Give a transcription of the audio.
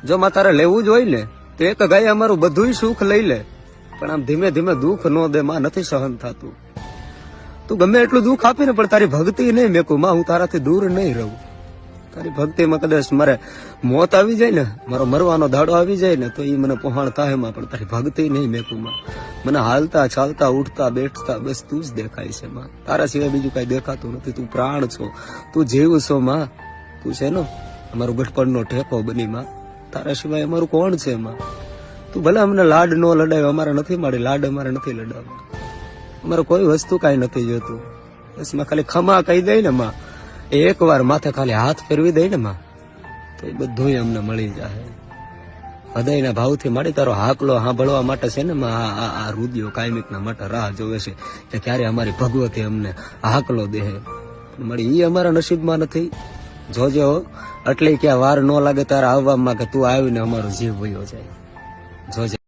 જો માં તારે લેવું જ હોય ને તો એક ગાય અમારું બધું સુખ લઈ લે, પણ આમ ધીમે ધીમે દુઃખ ન દે માં, નથી સહન થતું. તું ગમે એટલું દુઃખ આપે ને પણ તારી ભક્તિ નહીં મેકું માં, હું તારાથી દૂર નહીં રહું. તારી ભક્તિમાં કદાચ મારે મોત આવી જાય ને, મારો મરવાનો દાડો આવી જાય ને, તો એ મને પહોંચ થાય માં, પણ તારી ભક્તિ નહીં મેકું માં. મને હાલતા ચાલતા ઉઠતા બેઠતા બસ તું જ દેખાય છે માં, તારા સિવાય બીજું કઈ દેખાતું નથી. તું પ્રાણ છો, તું જીવ છો માં, તું છે ને અમારું ગઢપણનો ઠેકો બની માં, તારા સિવાય અમારું કોણ છે માં. તું ભલે અમને લાડ નો લડાવ્યો, અમારે નથી મળી લાડ, અમારે નથી લડાવવા, અમારે કોઈ વસ્તુ કઈ નથી જોતું. બસ માં ખાલી ખમા કહી દઈ ને માં, એક વાર માથે ખાલી હાથ ફેરવી દઈ ને માં, તો એ બધું અમને મળી જાય. હૃદયના ભાવથી મારી તારો હાકલો સાંભળવા માટે છે ને માં, આ રુદિયો કાયમિકના માટે રાહ જોવે છે કે ક્યારે અમારી ભગવતી અમને હાકલો દે. મળી એ અમારા નસીબમાં નથી. જોજો એટલે ક્યાં વાર ન લાગે તારે આવવામાં, કે તું આવીને અમારો જીવ વયો જાય. જોજે.